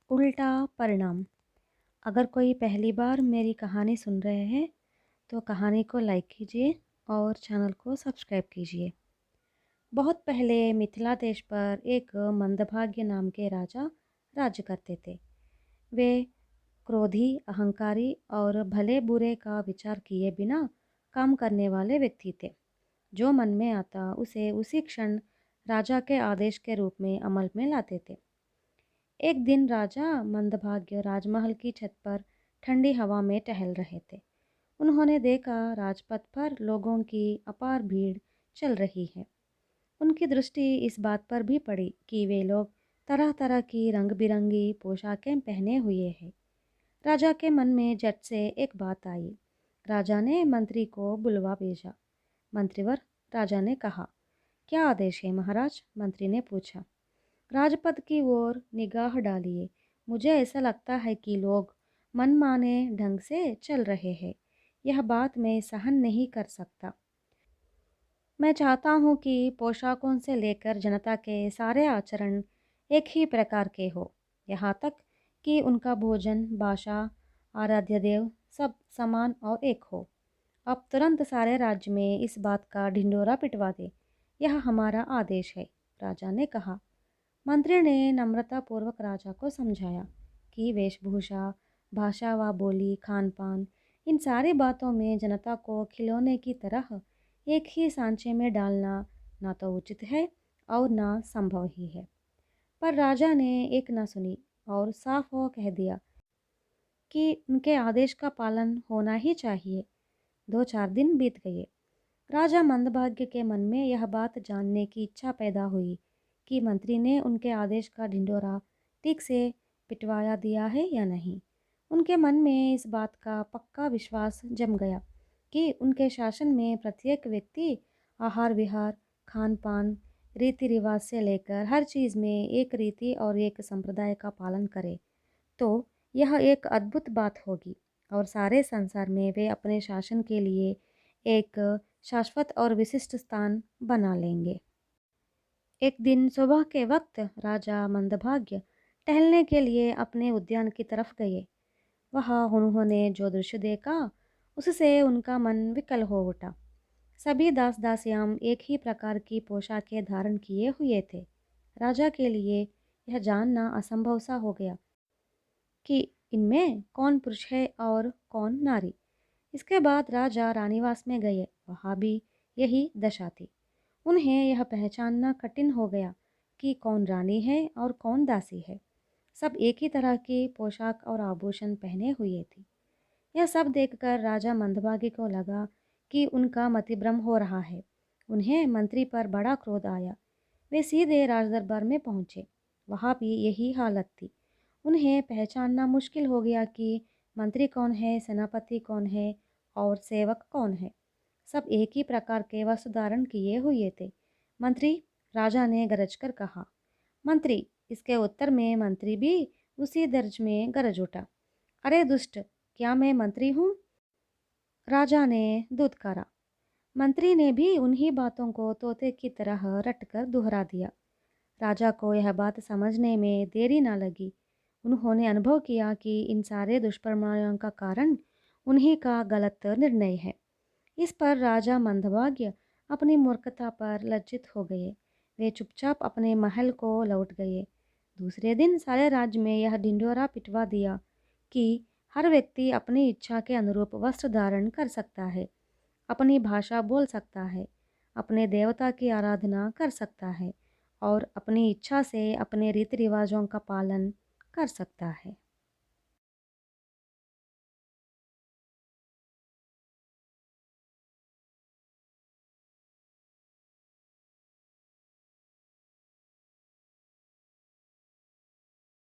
उल्टा परिणाम। अगर कोई पहली बार मेरी कहानी सुन रहे हैं तो कहानी को लाइक कीजिए और चैनल को सब्सक्राइब कीजिए। बहुत पहले मिथिला देश पर एक मंदभाग्य नाम के राजा राज्य करते थे। वे क्रोधी, अहंकारी और भले बुरे का विचार किए बिना काम करने वाले व्यक्ति थे। जो मन में आता उसे उसी क्षण राजा के आदेश के रूप में अमल में लाते थे। एक दिन राजा मंदभाग्य राजमहल की छत पर ठंडी हवा में टहल रहे थे। उन्होंने देखा राजपथ पर लोगों की अपार भीड़ चल रही है। उनकी दृष्टि इस बात पर भी पड़ी कि वे लोग तरह तरह की रंग बिरंगी पोशाकें पहने हुए हैं। राजा के मन में झट से एक बात आई। राजा ने मंत्री को बुलवा भेजा। मंत्रीवर, राजा ने कहा। क्या आदेश है महाराज? मंत्री ने पूछा। राजपथ की ओर निगाह डालिए। मुझे ऐसा लगता है कि लोग मनमाने ढंग से चल रहे हैं। यह बात मैं सहन नहीं कर सकता। मैं चाहता हूँ कि पोशाकों से लेकर जनता के सारे आचरण एक ही प्रकार के हो, यहाँ तक कि उनका भोजन, भाषा, आराध्य देव सब समान और एक हो। अब तुरंत सारे राज्य में इस बात का ढिंढोरा पिटवा दे। यह हमारा आदेश है, राजा ने कहा। मंत्री ने नम्रतापूर्वक राजा को समझाया कि वेशभूषा, भाषा व बोली, खान पान, इन सारी बातों में जनता को खिलौने की तरह एक ही सांचे में डालना ना तो उचित है और ना संभव ही है। पर राजा ने एक न सुनी और साफ हो कह दिया कि उनके आदेश का पालन होना ही चाहिए। 2-4 दिन बीत गए। राजा मंदभाग्य के मन में यह बात जानने की इच्छा पैदा हुई कि मंत्री ने उनके आदेश का ढिंढोरा ठीक से पिटवाया दिया है या नहीं। उनके मन में इस बात का पक्का विश्वास जम गया कि उनके शासन में प्रत्येक व्यक्ति आहार विहार, खान पान, रीति रिवाज से लेकर हर चीज़ में एक रीति और एक संप्रदाय का पालन करे तो यह एक अद्भुत बात होगी और सारे संसार में वे अपने शासन के लिए एक शाश्वत और विशिष्ट स्थान बना लेंगे। एक दिन सुबह के वक्त राजा मंदभाग्य टहलने के लिए अपने उद्यान की तरफ गए। वहाँ उन्होंने जो दृश्य देखा उससे उनका मन विकल हो उठा। सभी दास दासियां एक ही प्रकार की पोशाकें धारण किए हुए थे। राजा के लिए यह जानना असंभव सा हो गया कि इनमें कौन पुरुष है और कौन नारी। इसके बाद राजा रानीवास में गए। वहाँ भी यही दशा थी। उन्हें यह पहचानना कठिन हो गया कि कौन रानी है और कौन दासी है। सब एक ही तरह की पोशाक और आभूषण पहने हुए थी। यह सब देखकर राजा मंदभागी को लगा कि उनका मतिभ्रम हो रहा है। उन्हें मंत्री पर बड़ा क्रोध आया। वे सीधे राजदरबार में पहुँचे। वहाँ भी यही हालत थी। उन्हें पहचानना मुश्किल हो गया कि मंत्री कौन है, सेनापति कौन है और सेवक कौन है। सब एक ही प्रकार के वस्त्र धारण किए हुए थे। मंत्री, राजा ने गरज कर कहा। मंत्री, इसके उत्तर में मंत्री भी उसी दर्ज में गरज उठा। अरे दुष्ट, क्या मैं मंत्री हूँ? राजा ने दुत्कारा। मंत्री ने भी उन्हीं बातों को तोते की तरह रटकर दोहरा दिया। राजा को यह बात समझने में देरी न लगी। उन्होंने अनुभव किया कि इन सारे दुष्परिणामों का कारण उन्हीं का गलत निर्णय है। इस पर राजा मंदभाग्य अपनी मूर्खता पर लज्जित हो गए। वे चुपचाप अपने महल को लौट गए। दूसरे दिन सारे राज्य में यह ढिंढोरा पिटवा दिया कि हर व्यक्ति अपनी इच्छा के अनुरूप वस्त्र धारण कर सकता है, अपनी भाषा बोल सकता है, अपने देवता की आराधना कर सकता है और अपनी इच्छा से अपने रीति रिवाजों का पालन कर सकता है।